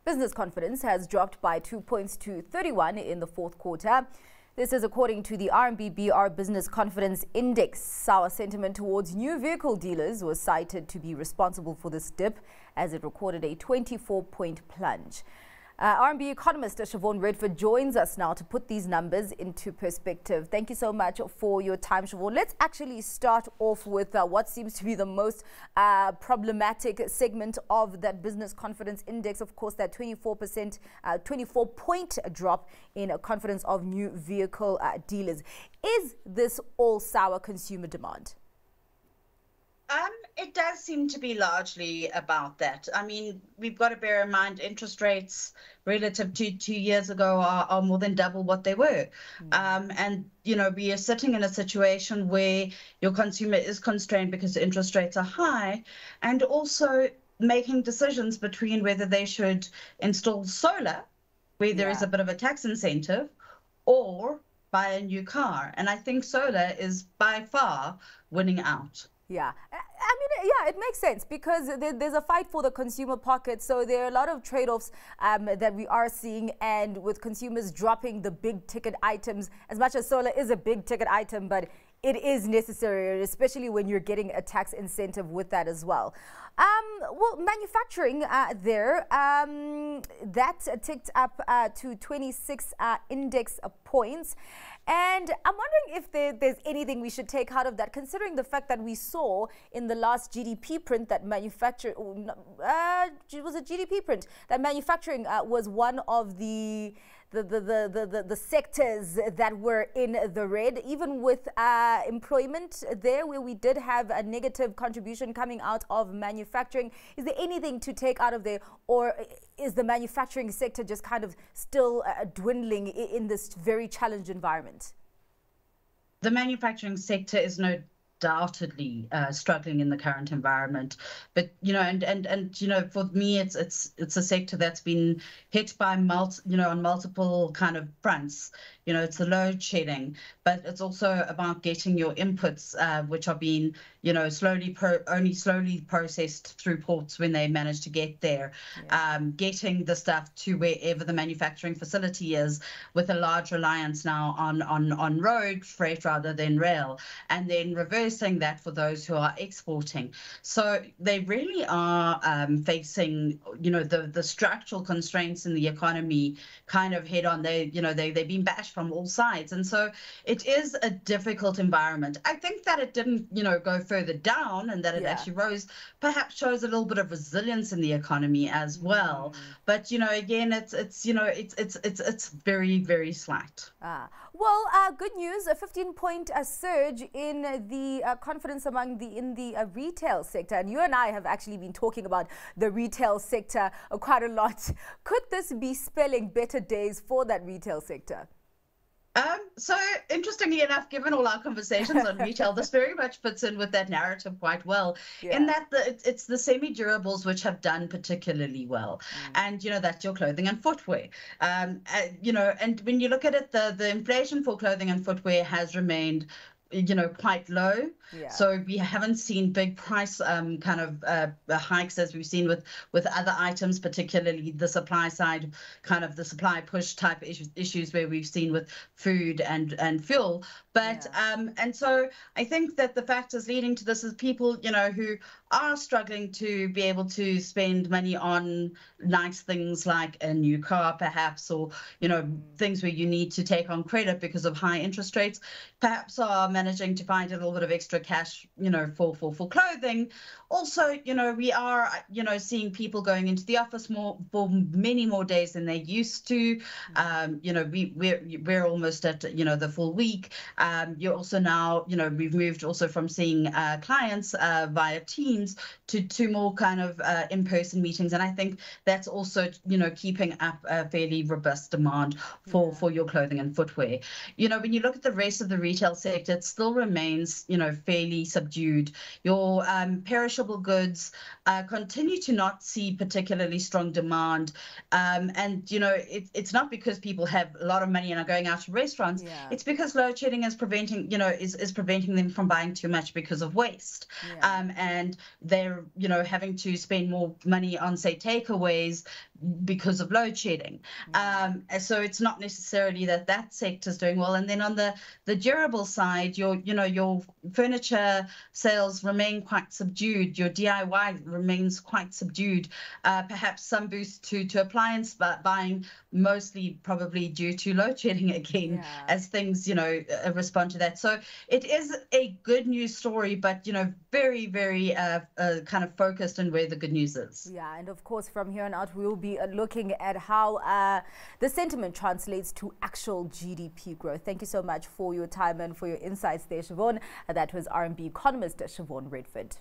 Business confidence has dropped by 2 points to 31 in the fourth quarter. This is according to the RMB Business Confidence Index. Sour sentiment towards new vehicle dealers was cited to be responsible for this dip, as it recorded a 24-point plunge. RMB Economist Siobhan Redford joins us now to put these numbers into perspective. Thank you so much for your time, Siobhan. Let's actually start off with what seems to be the most problematic segment of that business confidence index. Of course, that 24-point drop in confidence of new vehicle dealers. Is this all sour consumer demand? It does seem to be largely about that. I mean, we've got to bear in mind interest rates relative to 2 years ago are more than double what they were. And, you know, we are sitting in a situation where your consumer is constrained because the interest rates are high, and also making decisions between whether they should install solar, where there is a bit of a tax incentive, or buy a new car. And I think solar is by far winning out. Yeah, I mean, yeah, it makes sense because there's a fight for the consumer pocket. So there are a lot of trade-offs that we are seeing, and with consumers dropping the big ticket items, as much as solar is a big ticket item, but it is necessary, especially when you're getting a tax incentive with that as well. Well, manufacturing that ticked up to 26 index points. And I'm wondering if there's anything we should take out of that, considering the fact that we saw in the last GDP print that manufacturing, was a GDP print, that manufacturing was one of the sectors that were in the red, even with employment there, where we did have a negative contribution coming out of manufacturing. Is there anything to take out of there, or is the manufacturing sector just kind of still dwindling in this very challenged environment? The manufacturing sector is undoubtedly struggling in the current environment, but you know, and you know, for me, it's a sector that's been hit by on multiple kind of fronts. You know, it's the load shedding, but it's also about getting your inputs, which are being, you know, only slowly processed through ports when they manage to get there. Getting the stuff to wherever the manufacturing facility is, with a large reliance now on road freight rather than rail, and then reversing that for those who are exporting. So they really are facing, you know, the structural constraints in the economy kind of head on. They've been bashed from all sides, and so it is a difficult environment. I think that it didn't, you know, go further down, and that it actually rose, perhaps shows a little bit of resilience in the economy as well. But you know, again, it's very, very slight. Well, good news, a 15-point surge in the confidence in the retail sector. And you and I have actually been talking about the retail sector quite a lot. Could this be spelling better days for that retail sector? So interestingly enough, given all our conversations on retail, this very much fits in with that narrative quite well, in that it's the semi-durables which have done particularly well. And, you know, that's your clothing and footwear. You know, and when you look at it, the inflation for clothing and footwear has remained, you know, quite low. So we haven't seen big price kind of hikes as we've seen with other items, particularly the supply side, kind of the supply push type issues where we've seen with food and fuel. But and so I think that the factors leading to this is people, you know, who are struggling to be able to spend money on nice things like a new car, perhaps, or, you know, things where you need to take on credit because of high interest rates, perhaps are managing to find a little bit of extra cash, you know, for clothing. Also, you know, we are, you know, seeing people going into the office for many more days than they used to. You know, we're almost at, you know, the full week. You're also now, you know, we've moved also from seeing clients via Teams to more kind of in-person meetings, and I think that's also, you know, keeping up a fairly robust demand for your clothing and footwear. You know, when you look at the rest of the retail sector, it's still remains, fairly subdued. Your perishable goods continue to not see particularly strong demand. And, it's not because people have a lot of money and are going out to restaurants. Yeah. It's because load shedding is preventing, is preventing them from buying too much because of waste. Yeah. And they're, having to spend more money on, say, takeaways because of load shedding. So it's not necessarily that sector's doing well. And then on the durable side, your furniture sales remain quite subdued. Your DIY remains quite subdued. Perhaps some boost to appliance buying, mostly probably due to load shedding again, as things, respond to that. So it is a good news story, but, very, very kind of focused on where the good news is. Yeah, and of course, from here on out, we'll be looking at how the sentiment translates to actual GDP growth. Thank you so much for your time and for your insights there, Siobhan. That was RMB Economist Siobhan Redford.